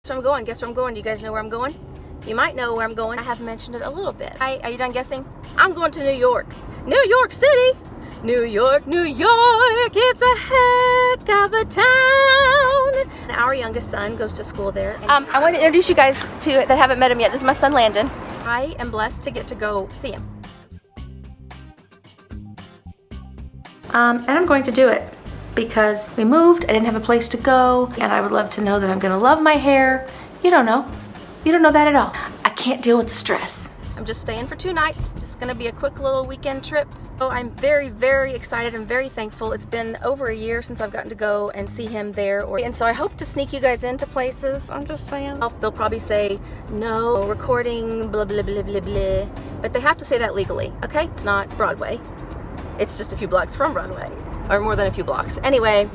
Guess where I'm going? Guess where I'm going? Do you guys know where I'm going? You might know where I'm going. I have mentioned it a little bit. Hi, are you done guessing? I'm going to New York. New York City! New York, New York, it's a heck of a town. Our youngest son goes to school there. I want to introduce you guys to that haven't met him yet. This is my son Landon. I am blessed to get to go see him. And I'm going to do it because we moved, I didn't have a place to go, and I would love to know that I'm gonna love my hair. You don't know. You don't know that at all. I can't deal with the stress. I'm just staying for 2 nights. Just gonna be a quick little weekend trip. So I'm very, very excited and very thankful. It's been over a year since I've gotten to go and see him there. And so I hope to sneak you guys into places. I'm just saying. They'll probably say, no, recording, blah, blah, blah, blah, blah. But they have to say that legally, okay? It's not Broadway. It's just a few blocks from Broadway, or more than a few blocks. Anyway,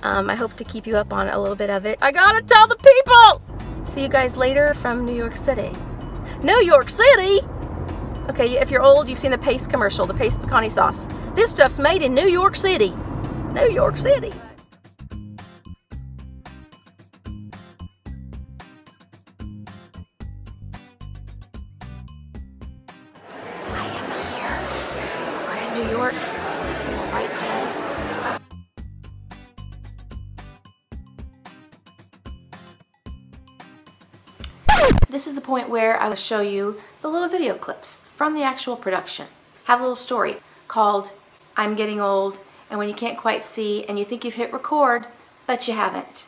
I hope to keep you up on a little bit of it. I gotta tell the people! See you guys later from New York City. New York City? Okay, if you're old, you've seen the Pace commercial, the Pace pecani sauce. This stuff's made in New York City. New York City. I am here. We're in New York. We're right home. This is the point where I will show you the little video clips from the actual production. Have a little story called I'm Getting Old, and when you can't quite see and you think you've hit record, but you haven't.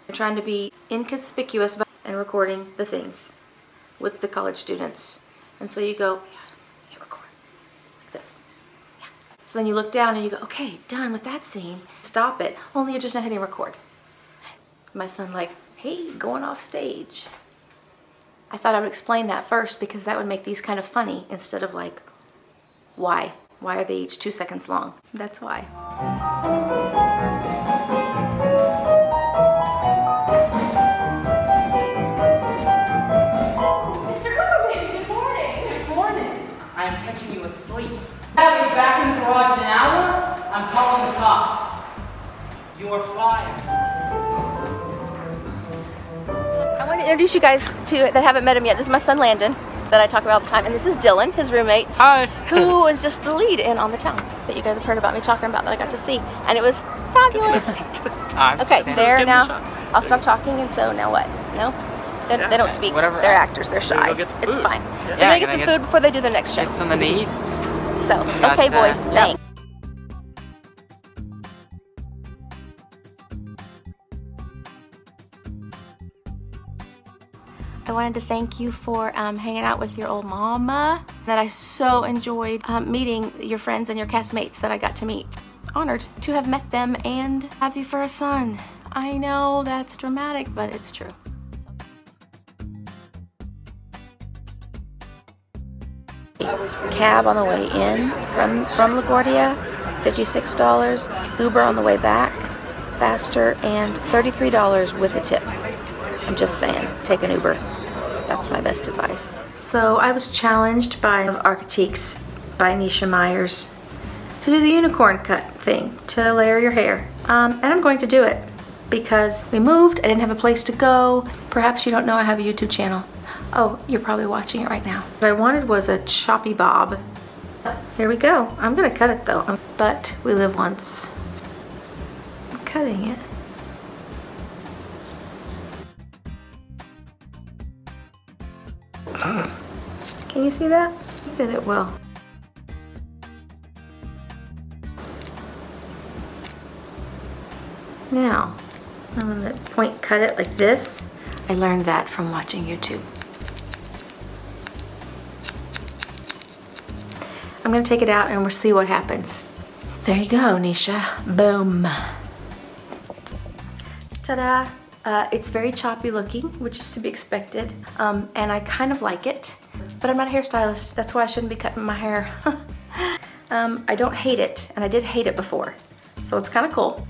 I'm trying to be inconspicuous and recording the things with the college students. And so you go, yeah, hit record, like this. Yeah. So then you look down and you go, okay, done with that scene. Stop it, only you're just not hitting record. My son like, hey, going off stage. I thought I would explain that first because that would make these kind of funny instead of like, why? Why are they each 2 seconds long? That's why. Mr. Cooperman, good morning. Good morning. I am catching you asleep. I'll be back in the garage in an hour. I'm calling the cops. You are fired. I want to introduce you guys to that haven't met him yet. This is my son Landon that I talk about all the time, and this is Dylan, his roommate. Hi. Who was just the lead in On the Town that you guys have heard about me talking about that I got to see, and it was fabulous. Okay, there now. I'll stop talking, and so now what? No, they don't speak. Whatever. They're actors. They're shy. It's fine. They're gonna get some food before they do their next show. Get something to eat. So okay, boys. Thanks. I wanted to thank you for hanging out with your old mama. That I so enjoyed meeting your friends and your castmates that I got to meet. Honored to have met them and have you for a son. I know that's dramatic, but it's true. Cab on the way in from LaGuardia, $56. Uber on the way back, faster, and $33 with a tip. I'm just saying, take an Uber. That's my best advice. So I was challenged by Architects by Nisha Myers to do the unicorn cut thing, to layer your hair. And I'm going to do it because we moved, I didn't have a place to go. Perhaps you don't know I have a YouTube channel. Oh, you're probably watching it right now. What I wanted was a choppy bob. Here we go. I'm gonna cut it though. But we live once. I'm cutting it. Can you see that? I think that it will. Now, I'm gonna point cut it like this. I learned that from watching YouTube. I'm gonna take it out and we'll see what happens. There you go, Nisha. Boom. Ta-da. It's very choppy looking, which is to be expected, and I kind of like it, but I'm not a hairstylist. That's why I shouldn't be cutting my hair. I don't hate it, and I did hate it before, so it's kind of cool.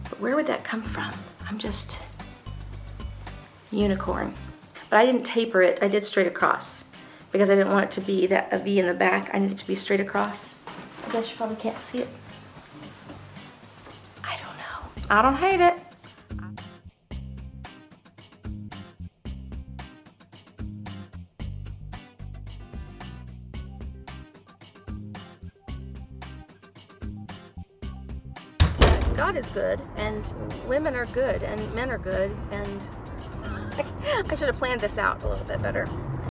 But where would that come from? I'm just unicorn. But I didn't taper it, I did straight across because I didn't want it to be a V in the back. I needed it to be straight across. I guess you probably can't see it. I don't know. I don't hate it. God is good, and women are good, and men are good, and I should have planned this out a little bit better.